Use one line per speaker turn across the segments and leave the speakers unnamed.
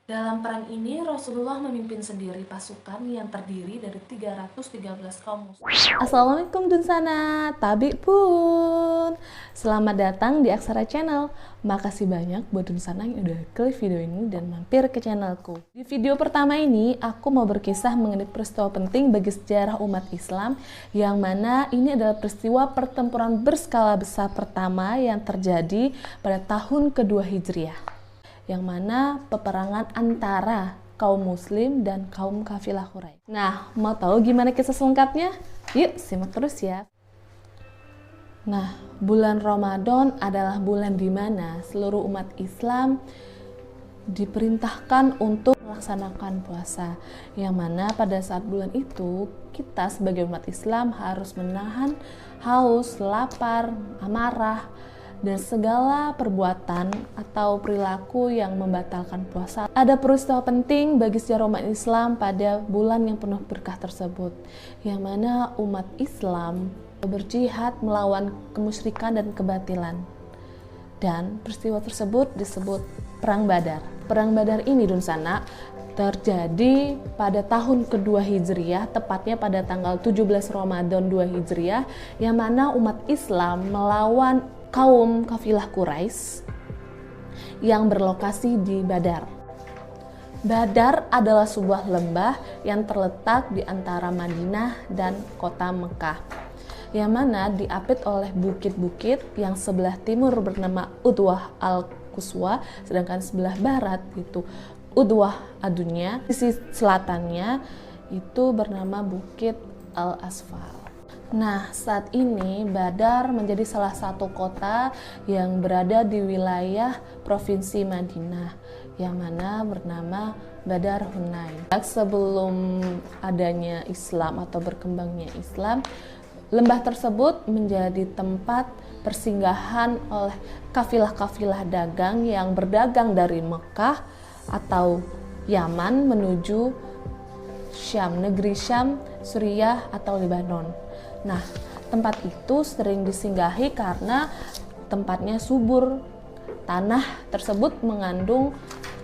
Dalam perang ini, Rasulullah memimpin sendiri pasukan yang terdiri dari 313 kaum muslim.
Assalamualaikum Dunsana, Tabi pun. Selamat datang di Aksara Channel. Makasih banyak buat Dunsana yang udah klik video ini dan mampir ke channelku. Di video pertama ini, aku mau berkisah mengenai peristiwa penting bagi sejarah umat Islam, yang mana ini adalah peristiwa pertempuran berskala besar pertama yang terjadi pada tahun kedua Hijriah, yang mana peperangan antara kaum muslim dan kaum kafilah Quraisy. Nah, mau tahu gimana kisah selengkapnya? Yuk, simak terus ya. Nah, bulan Ramadan adalah bulan di mana seluruh umat Islam diperintahkan untuk melaksanakan puasa, yang mana pada saat bulan itu kita sebagai umat Islam harus menahan haus, lapar, amarah, dan segala perbuatan atau perilaku yang membatalkan puasa. Ada peristiwa penting bagi sejarah umat Islam pada bulan yang penuh berkah tersebut, yang mana umat Islam berjihad melawan kemusyrikan dan kebatilan. Dan peristiwa tersebut disebut Perang Badar. Perang Badar ini Dunsana terjadi pada tahun kedua Hijriah, tepatnya pada tanggal 17 Ramadan 2 Hijriah, yang mana umat Islam melawan kaum kafilah Quraisy yang berlokasi di Badar. Badar adalah sebuah lembah yang terletak di antara Madinah dan kota Mekah, yang mana diapit oleh bukit-bukit yang sebelah timur bernama Udwah al-Quswa, sedangkan sebelah barat itu Udwah ad-Dunya. Sisi selatannya itu bernama Bukit al-Asfal. Nah, saat ini Badar menjadi salah satu kota yang berada di wilayah Provinsi Madinah, yang mana bernama Badar Hunain. Sebelum adanya Islam atau berkembangnya Islam, lembah tersebut menjadi tempat persinggahan oleh kafilah-kafilah dagang yang berdagang dari Mekah atau Yaman menuju Syam, negeri Syam, Suriah atau Lebanon. Nah, tempat itu sering disinggahi karena tempatnya subur. Tanah tersebut mengandung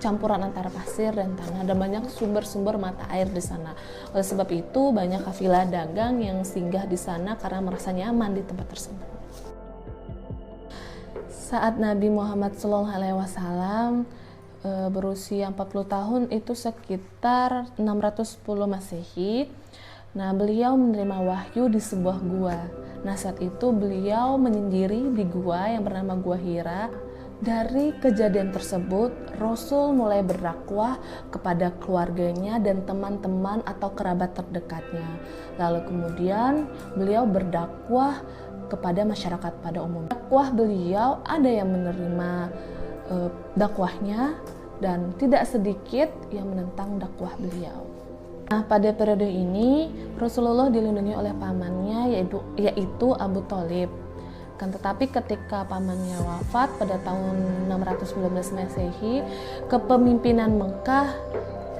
campuran antara pasir dan tanah, dan banyak sumber-sumber mata air di sana. Oleh sebab itu, banyak kafilah dagang yang singgah di sana karena merasa nyaman di tempat tersebut. Saat Nabi Muhammad SAW berusia 40 tahun, itu sekitar 610 Masehi. Nah, beliau menerima wahyu di sebuah gua. Nah, saat itu beliau menyendiri di gua yang bernama Gua Hira. Dari kejadian tersebut, Rasul mulai berdakwah kepada keluarganya dan teman-teman atau kerabat terdekatnya. Lalu kemudian beliau berdakwah kepada masyarakat pada umumnya. Dakwah beliau ada yang menerima dakwahnya dan tidak sedikit yang menentang dakwah beliau. Nah, pada periode ini Rasulullah dilindungi oleh pamannya yaitu Abu Thalib. Kan tetapi ketika pamannya wafat pada tahun 619 Masehi, kepemimpinan Mekah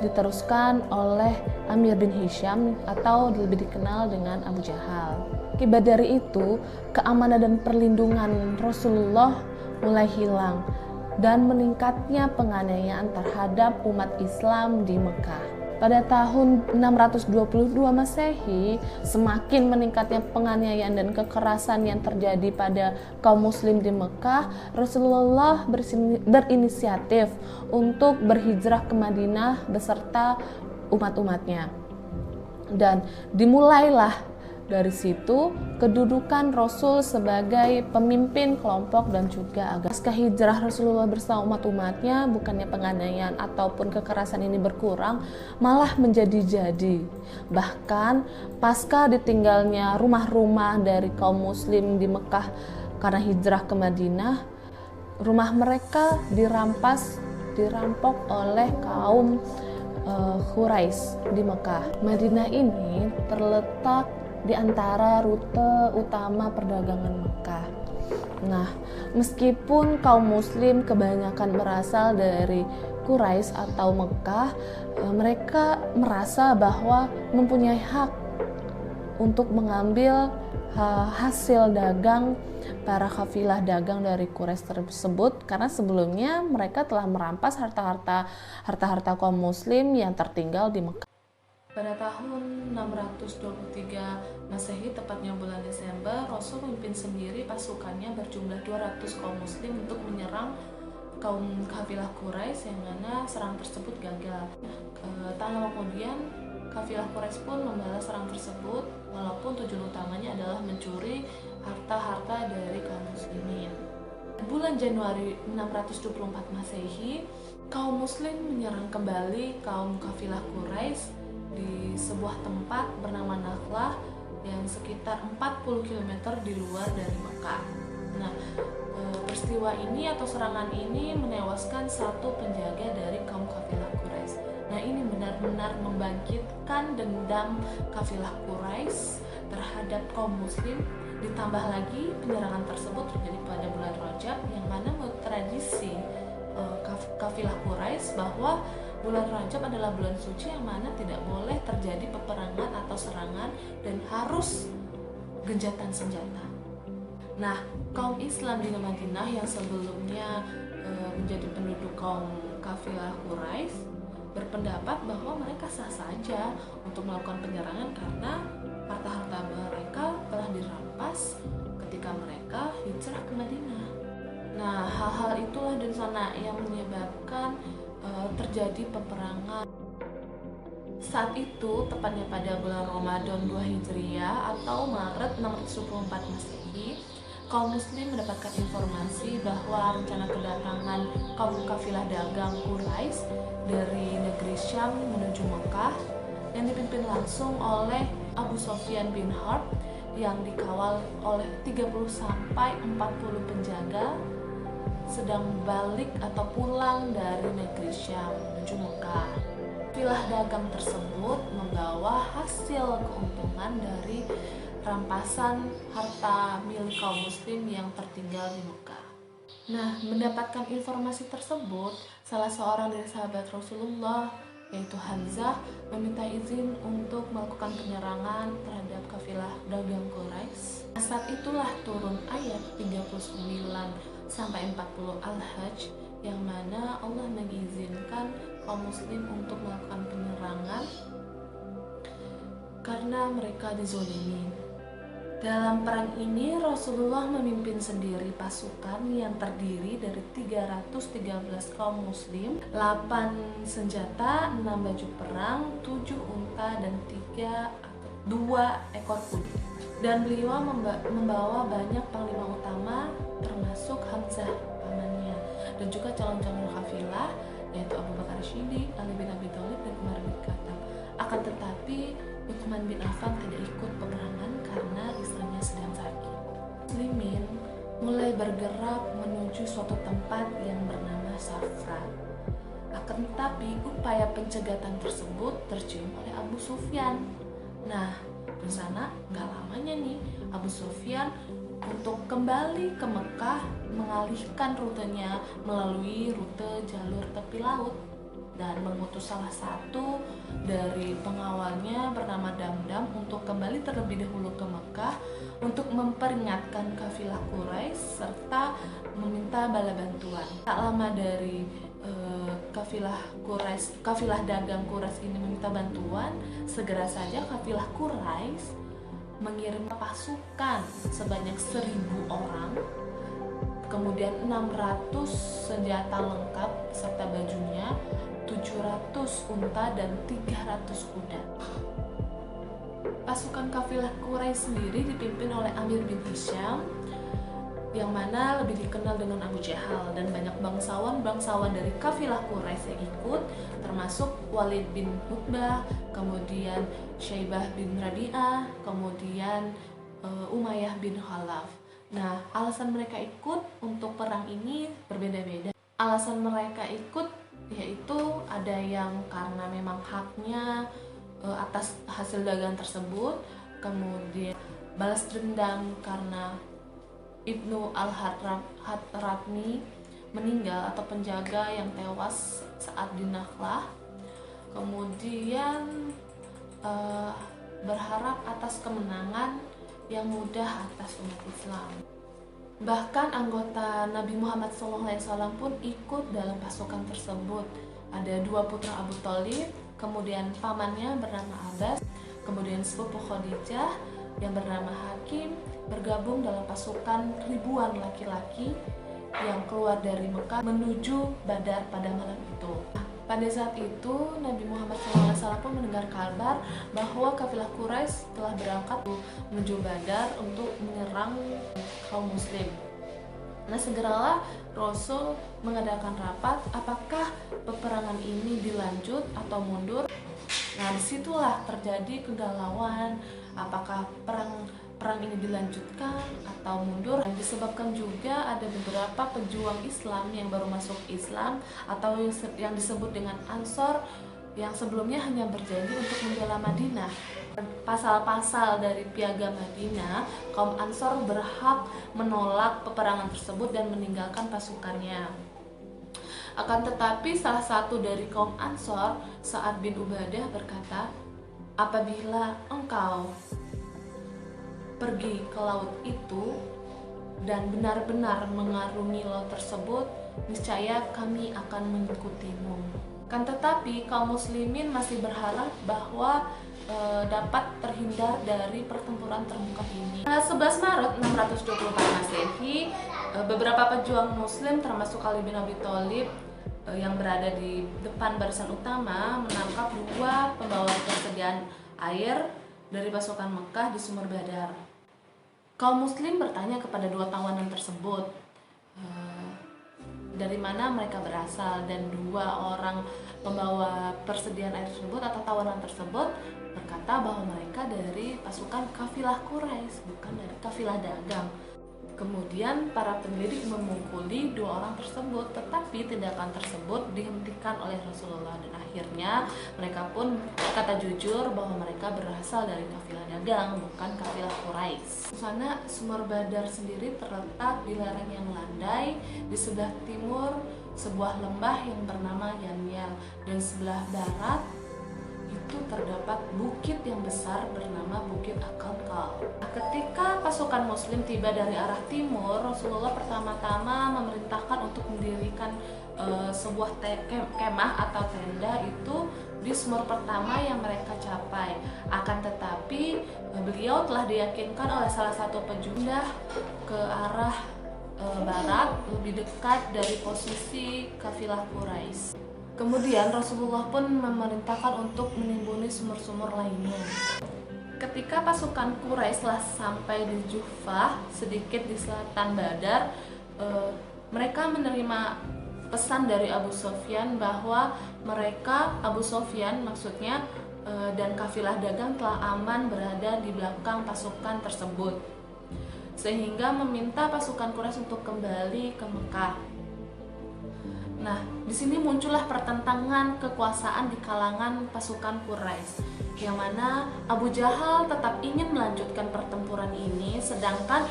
diteruskan oleh Amir bin Hisham atau lebih dikenal dengan Abu Jahal. Akibat dari itu, keamanan dan perlindungan Rasulullah mulai hilang dan meningkatnya penganiayaan terhadap umat Islam di Mekah. Pada tahun 622 Masehi, semakin meningkatnya penganiayaan dan kekerasan yang terjadi pada kaum muslim di Mekah, Rasulullah berinisiatif untuk berhijrah ke Madinah beserta umat-umatnya. Dan dimulailah dari situ kedudukan Rasul sebagai pemimpin kelompok dan juga agama. Pasca hijrah Rasulullah bersama umat-umatnya, bukannya penganiayaan ataupun kekerasan ini berkurang, malah menjadi-jadi. Bahkan pasca ditinggalnya rumah-rumah dari kaum muslim di Mekah karena hijrah ke Madinah, rumah mereka dirampok oleh kaum Quraisy di Mekah. Madinah ini terletak di antara rute utama perdagangan Mekah. Nah, meskipun kaum muslim kebanyakan berasal dari Quraisy atau Mekah, mereka merasa bahwa mempunyai hak untuk mengambil hasil dagang para kafilah dagang dari Quraisy tersebut, karena sebelumnya mereka telah merampas harta-harta kaum muslim yang tertinggal di Mekah.
Pada tahun 623 Masehi, tepatnya bulan Desember, Rasul memimpin sendiri pasukannya berjumlah 200 kaum muslim untuk menyerang kaum kafilah Quraisy, yang mana serangan tersebut gagal. Tak lama kemudian kafilah Quraisy pun membalas serangan tersebut, walaupun tujuan utamanya adalah mencuri harta-harta dari kaum muslimin. Bulan Januari 624 Masehi, kaum muslim menyerang kembali kaum kafilah Quraisy di sebuah tempat bernama Nakhlah yang sekitar 40 km di luar dari Mekah. Nah, peristiwa ini atau serangan ini menewaskan satu penjaga dari kaum kafilah Quraisy. Nah, ini benar-benar membangkitkan dendam kafilah Quraisy terhadap kaum muslim. Ditambah lagi penyerangan tersebut terjadi pada bulan Rajab, yang mana menurut tradisi kafilah Quraisy bahwa bulan Rajab adalah bulan suci yang mana tidak boleh terjadi peperangan atau serangan dan harus gencatan senjata. Nah, kaum Islam di Madinah yang sebelumnya menjadi penduduk kaum kafilah Quraisy berpendapat bahwa mereka sah saja untuk melakukan penyerangan karena harta-harta mereka telah dirampas ketika mereka hijrah ke Madinah. Nah, hal-hal itulah dan sana yang menyebabkan terjadi peperangan. Saat itu, tepatnya pada bulan Ramadan 2 Hijriah atau Maret 624 Masehi, kaum muslim mendapatkan informasi bahwa rencana kedatangan kaum kafilah dagang Quraisy dari negeri Syam menuju Mekah yang dipimpin langsung oleh Abu Sufyan bin Harb yang dikawal oleh 30-40 penjaga sedang balik atau pulang dari negeri Syam menuju Mekah. Kafilah dagang tersebut membawa hasil keuntungan dari rampasan harta milik kaum muslim yang tertinggal di Mekah. Nah, mendapatkan informasi tersebut, salah seorang dari sahabat Rasulullah, yaitu Hamzah, meminta izin untuk melakukan penyerangan terhadap kafilah dagang Quraisy. Saat itulah turun ayat 39 sampai 40 Al-Hajj, yang mana Allah mengizinkan kaum muslim untuk melakukan penyerangan karena mereka dizolimi. Dalam perang ini Rasulullah memimpin sendiri pasukan yang terdiri dari 313 kaum muslim, 8 senjata, 6 baju perang, 7 unta dan 2 ekor kuda. Dan beliau membawa banyak panglima utama termasuk Hamzah pamannya dan juga calon-calon kafilah yaitu Abu Bakar Siddiq, Ali bin Abi Thalib dan Umar bin Khattab. Akan tetapi Utsman bin Affan tidak ikut peperangan karena istrinya sedang sakit. Muslimin mulai bergerak menuju suatu tempat yang bernama Safra. Akan tetapi upaya pencegatan tersebut tercium oleh Abu Sufyan. Nah, di sana nggak lamanya nih Abu Sufyan untuk kembali ke Mekah mengalihkan rutenya melalui rute jalur tepi laut dan mengutus salah satu dari pengawalnya bernama Damdam untuk kembali terlebih dahulu ke Mekah untuk memperingatkan kafilah Quraisy serta meminta bala bantuan. Tak lama dari kafilah dagang Quraisy ini meminta bantuan, segera saja kafilah Quraisy mengirim pasukan sebanyak 1.000 orang, kemudian 600 senjata lengkap serta bajunya, 700 unta dan 300 kuda. Pasukan kafilah Quraisy sendiri dipimpin oleh Amir bin Hisham, yang mana lebih dikenal dengan Abu Jahal, dan banyak bangsawan dari kafilah Quraisy yang ikut, termasuk Walid bin Utbah, kemudian Syaibah bin Rabi'ah, kemudian Umayyah bin Khalaf. Nah, alasan mereka ikut untuk perang ini berbeda-beda. Alasan mereka ikut yaitu ada yang karena memang haknya atas hasil dagang tersebut, kemudian balas dendam karena Ibnu Al-Hadrami meninggal atau penjaga yang tewas saat di Nakhlah. Kemudian berharap atas kemenangan yang mudah atas umat Islam. Bahkan anggota Nabi Muhammad SAW pun ikut dalam pasukan tersebut. Ada dua putra Abu Thalib, kemudian pamannya bernama Abbas, kemudian sepupu Khadijah yang bernama Hakim, bergabung dalam pasukan ribuan laki-laki yang keluar dari Mekah menuju Badar pada malam itu. Pada saat itu Nabi Muhammad SAW pun mendengar kabar bahwa kafilah Quraisy telah berangkat menuju Badar untuk menyerang kaum muslim. Nah, segeralah Rasul mengadakan rapat apakah peperangan ini dilanjut atau mundur. Nah, disitulah terjadi kegalauan apakah perang ini dilanjutkan atau mundur. Dan disebabkan juga ada beberapa pejuang Islam yang baru masuk Islam atau yang disebut dengan Ansor yang sebelumnya hanya berjanji untuk membela Madinah. Pasal-pasal dari Piagam Madinah, kaum Ansor berhak menolak peperangan tersebut dan meninggalkan pasukannya. Akan tetapi salah satu dari kaum Ansor, Sa'ad bin Ubadah, berkata, apabila engkau pergi ke laut itu dan benar-benar mengarungi laut tersebut, niscaya kami akan mengikutimu. Kan tetapi kaum muslimin masih berharap bahwa dapat terhindar dari pertempuran terbuka ini. 11 Maret 624 Masehi, beberapa pejuang muslim termasuk Ali bin Abi Thalib yang berada di depan barisan utama menangkap dua pembawa persediaan air dari pasukan Mekah di Sumur Badar. Kaum muslim bertanya kepada dua tawanan tersebut dari mana mereka berasal, dan dua orang pembawa persediaan air tersebut atau tawanan tersebut berkata bahwa mereka dari pasukan kafilah Quraisy, bukan dari kafilah dagang. Kemudian para penyelidik memukuli dua orang tersebut, tetapi tindakan tersebut dihentikan oleh Rasulullah, dan akhirnya mereka pun berkata jujur bahwa mereka berasal dari kafilah dagang, bukan kafilah Quraisy. Sana Sumur Badar sendiri terletak di lereng yang landai, di sebelah timur sebuah lembah yang bernama Yanyal, dan sebelah barat itu terdapat bukit yang besar bernama Bukit Akalkal. Ketika pasukan muslim tiba dari arah timur, Rasulullah pertama-tama memerintahkan untuk mendirikan sebuah kemah atau tenda itu di sumur pertama yang mereka capai. Akan tetapi beliau telah diyakinkan oleh salah satu pejuang ke arah barat, lebih dekat dari posisi kafilah Quraisy. Kemudian Rasulullah pun memerintahkan untuk menimbuni sumur-sumur lainnya. Ketika pasukan Quraisy telah sampai di Juhfah, sedikit di selatan Badar, mereka menerima pesan dari Abu Sufyan bahwa mereka, Abu Sufyan maksudnya, dan kafilah dagang telah aman berada di belakang pasukan tersebut, sehingga meminta pasukan Quraisy untuk kembali ke Mekah. Nah, di sini muncullah pertentangan kekuasaan di kalangan pasukan Quraisy, yang mana Abu Jahal tetap ingin melanjutkan pertempuran ini, sedangkan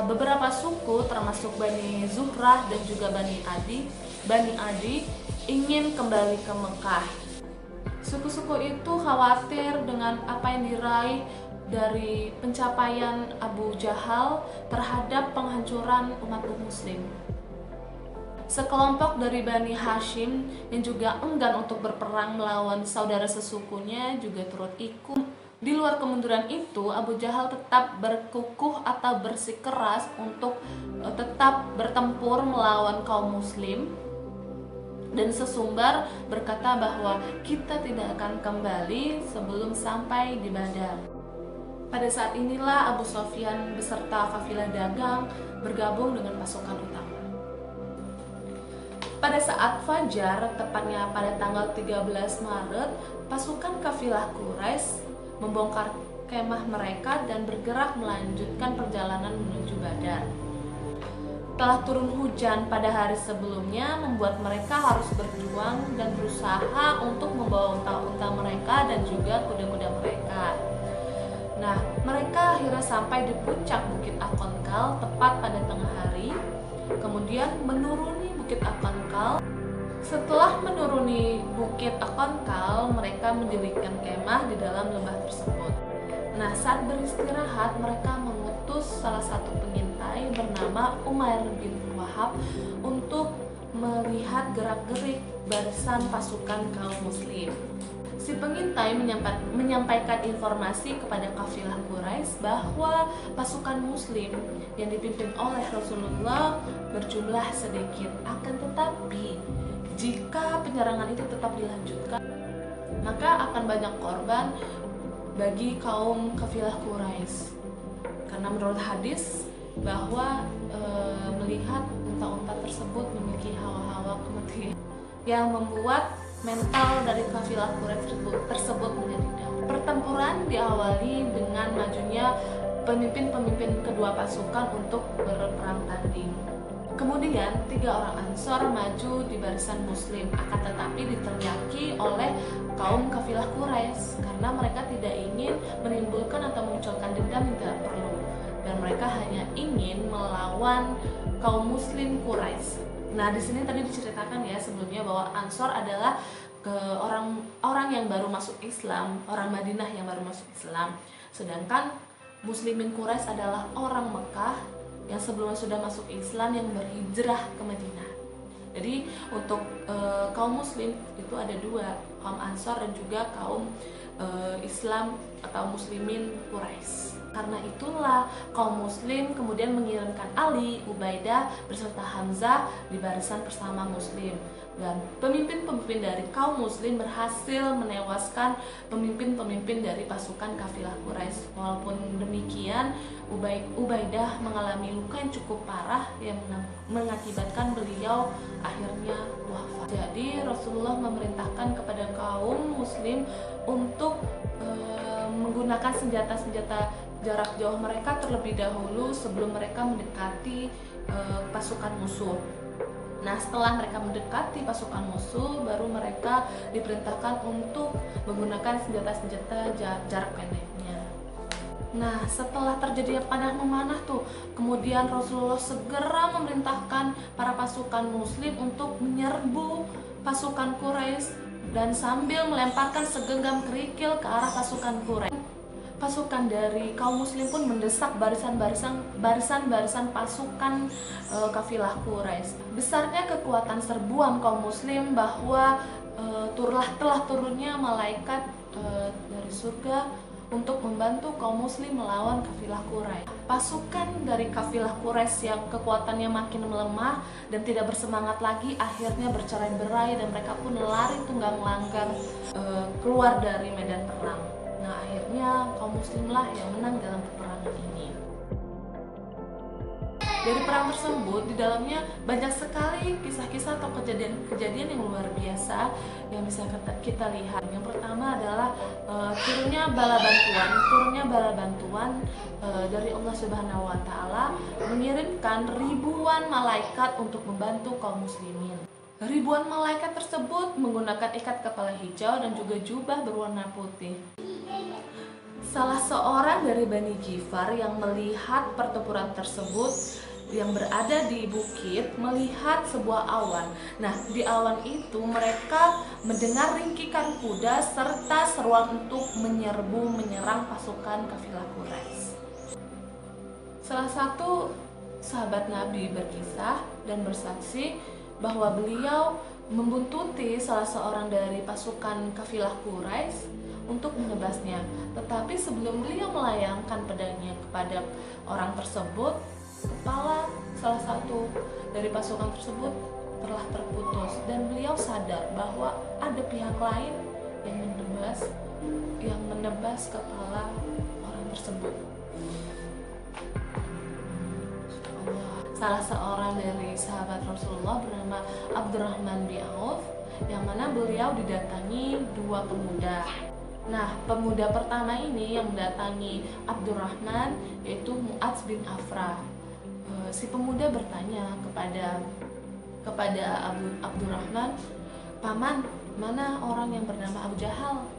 beberapa suku termasuk Bani Zuhrah dan juga Bani Adi ingin kembali ke Mekah. Suku-suku itu khawatir dengan apa yang diraih dari pencapaian Abu Jahal terhadap penghancuran umat muslim. Sekelompok dari Bani Hashim yang juga enggan untuk berperang melawan saudara sesukunya juga turut ikut. Di luar kemunduran itu, Abu Jahal tetap berkukuh atau bersikeras untuk tetap bertempur melawan kaum muslim, dan sesumbar berkata bahwa kita tidak akan kembali sebelum sampai di Badar. Pada saat inilah Abu Sufyan beserta kafilah dagang bergabung dengan pasukan utama. Pada saat fajar, tepatnya pada tanggal 13 Maret, pasukan kafilah Quraisy membongkar kemah mereka dan bergerak melanjutkan perjalanan menuju Badar. Telah turun hujan pada hari sebelumnya membuat mereka harus berjuang dan berusaha untuk membawa unta-unta mereka dan juga kuda-kuda mereka. Nah, mereka akhirnya sampai di puncak Bukit Akalkal tepat pada tengah hari, kemudian menuruni Bukit Akalkal. Setelah menuruni bukit Aqanqal, mereka mendirikan kemah di dalam lembah tersebut. Nah, saat beristirahat, mereka mengutus salah satu pengintai bernama Umair bin Wahab untuk melihat gerak-gerik barisan pasukan kaum muslim. Si pengintai menyampaikan informasi kepada kafilah Quraisy bahwa pasukan muslim yang dipimpin oleh Rasulullah berjumlah sedikit. Akan tetapi, jika penyerangan itu tetap dilanjutkan, maka akan banyak korban bagi kaum kafilah Quraisy. Karena menurut hadis bahwa melihat unta-unta tersebut memiliki hawa-hawa kematian yang membuat mental dari kafilah Quraisy tersebut menjadi down. Pertempuran diawali dengan majunya pemimpin-pemimpin kedua pasukan untuk berperang tanding. Kemudian 3 orang Ansor maju di barisan muslim, akan tetapi diteriaki oleh kaum kafilah Quraisy karena mereka tidak ingin menimbulkan atau memunculkan dendam yang tidak perlu, dan mereka hanya ingin melawan kaum muslim Quraisy. Nah, di sini tadi diceritakan ya sebelumnya bahwa Ansor adalah orang yang baru masuk Islam, orang Madinah yang baru masuk Islam. Sedangkan muslimin Quraisy adalah orang Mekah yang sebelumnya sudah masuk Islam yang berhijrah ke Madinah. Jadi untuk kaum muslim itu ada 2, kaum Ansor dan juga kaum Islam atau muslimin Quraisy. Karena itulah kaum muslim kemudian mengirimkan Ali, Ubaidah beserta Hamzah di barisan bersama muslim, dan pemimpin-pemimpin dari kaum muslim berhasil menewaskan pemimpin-pemimpin dari pasukan kafilah Quraisy. Walaupun demikian, Ubaidah mengalami luka yang cukup parah yang mengakibatkan beliau akhirnya wafat. Jadi Rasulullah memerintahkan kepada kaum muslim untuk menggunakan senjata-senjata jarak jauh mereka terlebih dahulu sebelum mereka mendekati pasukan musuh. Nah, setelah mereka mendekati pasukan musuh, baru mereka diperintahkan untuk menggunakan senjata-senjata jarak pendeknya. Nah, setelah terjadi panah memanah tuh, kemudian Rasulullah segera memerintahkan para pasukan muslim untuk menyerbu pasukan Quraisy dan sambil melemparkan segenggam kerikil ke arah pasukan Quraisy. Pasukan dari kaum muslim pun mendesak barisan-barisan pasukan kafilah Quraisy. Besarnya kekuatan serbuan kaum muslim bahwa telah turunnya malaikat dari surga untuk membantu kaum muslim melawan kafilah Quraisy. Pasukan dari kafilah Quraisy yang kekuatannya makin melemah dan tidak bersemangat lagi akhirnya bercerai-berai dan mereka pun lari tunggang langgang keluar dari medan perang. Nah, akhirnya kaum muslimlah yang menang dalam peperangan ini. Dari perang tersebut, di dalamnya banyak sekali kisah-kisah atau kejadian-kejadian yang luar biasa yang bisa kita lihat. Yang pertama adalah turunnya bala bantuan dari Allah Subhanahu wa Ta'ala, mengirimkan ribuan malaikat untuk membantu kaum muslimin. Ribuan malaikat tersebut menggunakan ikat kepala hijau dan juga jubah berwarna putih. Salah seorang dari Bani Jifar yang melihat pertempuran tersebut, yang berada di bukit, melihat sebuah awan. Nah, di awan itu mereka mendengar ringkikan kuda serta seruan untuk menyerang pasukan kafilah Quraisy. Salah satu sahabat Nabi berkisah dan bersaksi bahwa beliau membuntuti salah seorang dari pasukan kafilah Quraisy untuk menebasnya. Tetapi sebelum beliau melayangkan pedangnya kepada orang tersebut, kepala salah satu dari pasukan tersebut telah terputus dan beliau sadar bahwa ada pihak lain yang menebas kepala orang tersebut. Salah seorang dari sahabat Rasulullah bernama Abdurrahman bin Auf, yang mana beliau didatangi 2 pemuda. Nah, pemuda pertama ini yang mendatangi Abdurrahman yaitu Mu'adz bin Afra. Si pemuda bertanya kepada Abdurrahman, "Paman, mana orang yang bernama Abu Jahal?"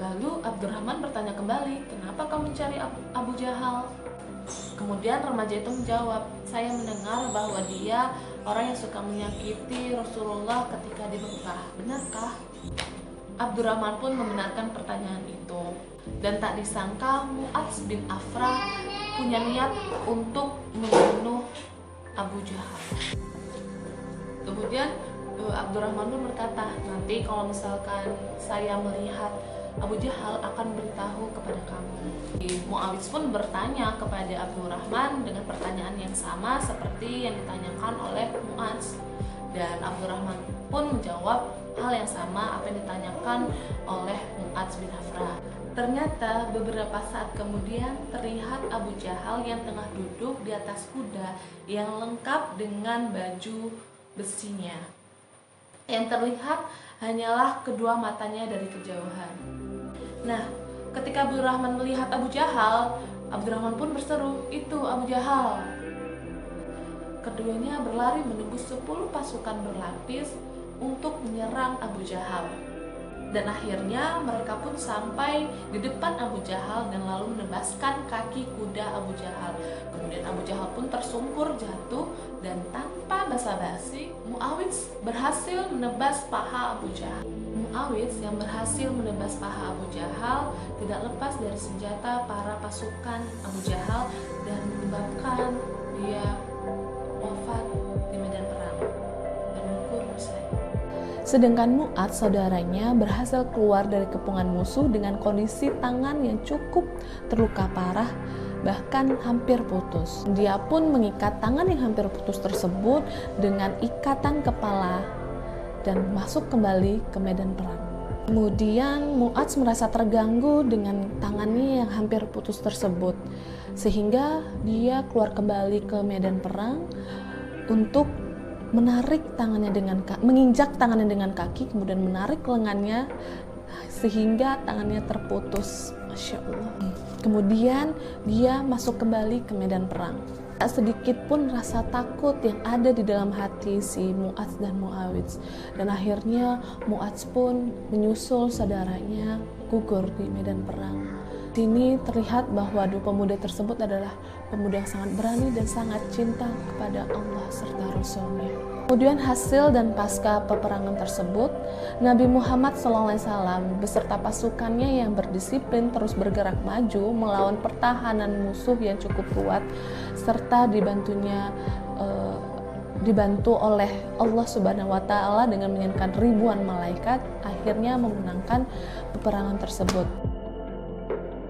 Lalu Abdurrahman bertanya kembali, "Kenapa kau mencari Abu Jahal?" Kemudian remaja itu menjawab, "Saya mendengar bahwa dia orang yang suka menyakiti Rasulullah ketika di Mekah. Benarkah? Abdurrahman pun membenarkan pertanyaan itu. Dan tak disangka Mu'adz bin Afra punya niat untuk membunuh Abu Jahal. Kemudian Abdurrahman pun berkata, nanti kalau misalkan saya melihat Abu Jahal akan beritahu kepada kamu. Muawidz pun bertanya kepada Abdurrahman dengan pertanyaan yang sama seperti yang ditanyakan oleh Mu'adz. Dan Abdurrahman pun menjawab hal yang sama apa yang ditanyakan oleh Mu'adz bin Afra. Ternyata beberapa saat kemudian terlihat Abu Jahal yang tengah duduk di atas kuda yang lengkap dengan baju besinya. Yang terlihat hanyalah kedua matanya dari kejauhan. Nah, ketika Abdurrahman melihat Abu Jahal, Abdurrahman pun berseru, "Itu Abu Jahal." Keduanya berlari menembus 10 pasukan berlapis untuk menyerang Abu Jahal. Dan akhirnya mereka pun sampai di depan Abu Jahal dan lalu menebaskan kaki kuda Abu Jahal. Kemudian Abu Jahal pun tersungkur jatuh dan tanpa basa-basi Muawidz berhasil menebas paha Abu Jahal. Muawidz yang berhasil menebas paha Abu Jahal tidak lepas dari senjata para pasukan Abu Jahal dan menyebabkan dia wafat di medan perang dan mengkur usai.
Sedangkan Mu'adz, saudaranya, berhasil keluar dari kepungan musuh dengan kondisi tangan yang cukup terluka parah, bahkan hampir putus. Dia pun mengikat tangan yang hampir putus tersebut dengan ikatan kepala dan masuk kembali ke medan perang. Kemudian Mu'adz merasa terganggu dengan tangannya yang hampir putus tersebut, sehingga dia keluar kembali ke medan perang untuk menarik tangannya menginjak tangannya dengan kaki, kemudian menarik lengannya sehingga tangannya terputus. Masya Allah. Kemudian dia masuk kembali ke medan perang. Tak sedikit pun rasa takut yang ada di dalam hati si Mu'adz dan Muawidz. Dan akhirnya Mu'adz pun menyusul saudaranya gugur di medan perang. Di sini terlihat bahwa dua pemuda tersebut adalah pemuda yang sangat berani dan sangat cinta kepada Allah serta Rasul-Nya. Kemudian hasil dan pasca peperangan tersebut, Nabi Muhammad SAW beserta pasukannya yang berdisiplin terus bergerak maju melawan pertahanan musuh yang cukup kuat, serta dibantu oleh Allah Subhanahu wa Ta'ala dengan mengirimkan ribuan malaikat, akhirnya memenangkan peperangan tersebut.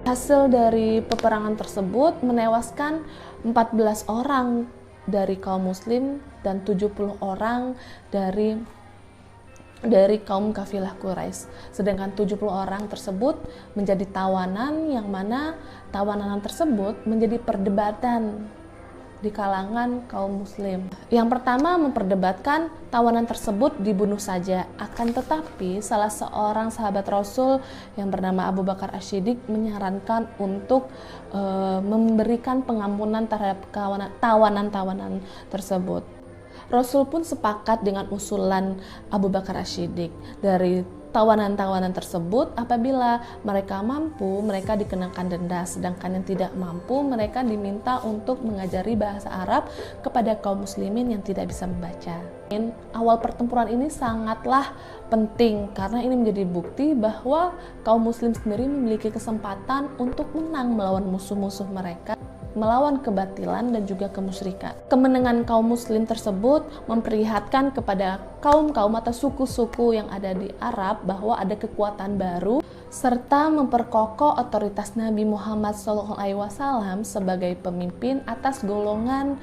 Hasil dari peperangan tersebut menewaskan 14 orang dari kaum muslim dan 70 orang dari kaum kafilah Quraisy. Sedangkan 70 orang tersebut menjadi tawanan, yang mana tawanan tersebut menjadi perdebatan di kalangan kaum muslim. Yang pertama memperdebatkan tawanan tersebut dibunuh saja. Akan tetapi salah seorang sahabat Rasul yang bernama Abu Bakar As-Siddiq menyarankan untuk memberikan pengampunan terhadap tawanan-tawanan tersebut. Rasul pun sepakat dengan usulan Abu Bakar As-Siddiq. Dari tawanan-tawanan tersebut, apabila mereka mampu, mereka dikenakan denda, sedangkan yang tidak mampu, mereka diminta untuk mengajari bahasa Arab kepada kaum muslimin yang tidak bisa membaca. Awal pertempuran ini sangatlah penting karena ini menjadi bukti bahwa kaum muslim sendiri memiliki kesempatan untuk menang melawan musuh-musuh mereka, melawan kebatilan dan juga kemusyrikan. Kemenangan kaum muslim tersebut memperlihatkan kepada kaum-kaum atau suku-suku yang ada di Arab bahwa ada kekuatan baru, serta memperkokoh otoritas Nabi Muhammad SAW sebagai pemimpin atas golongan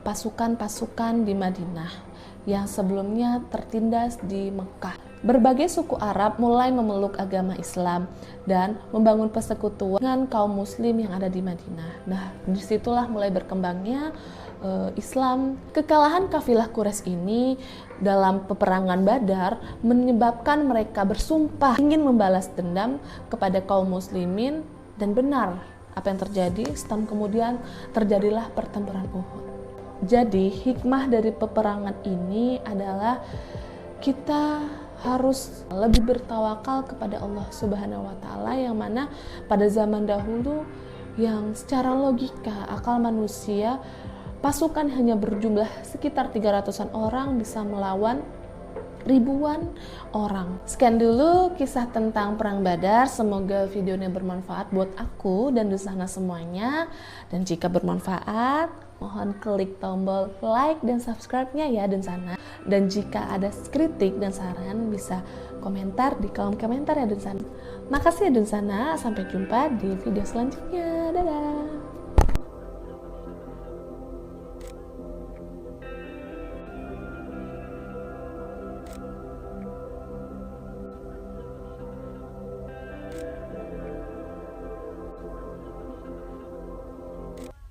pasukan-pasukan di Madinah yang sebelumnya tertindas di Mekah. Berbagai suku Arab mulai memeluk agama Islam dan membangun persekutuan dengan kaum muslim yang ada di Madinah. Nah, disitulah mulai berkembangnya Islam. Kekalahan kafilah Quraisy ini dalam peperangan Badar menyebabkan mereka bersumpah ingin membalas dendam kepada kaum muslimin, dan benar apa yang terjadi. Setahun kemudian terjadilah pertempuran Uhud. Jadi hikmah dari peperangan ini adalah kita harus lebih bertawakal kepada Allah Subhanahu wa Ta'ala, yang mana pada zaman dahulu yang secara logika akal manusia pasukan hanya berjumlah sekitar 300-an orang bisa melawan ribuan orang. Sekian dulu kisah tentang Perang Badar. Semoga videonya bermanfaat buat aku dan Dunsana semuanya. Dan jika bermanfaat, mohon klik tombol like dan subscribe-nya ya Dunsana. Dan jika ada kritik dan saran, bisa komentar di kolom komentar ya Dunsana. Makasih ya Dunsana, sampai jumpa di video selanjutnya. Dadah!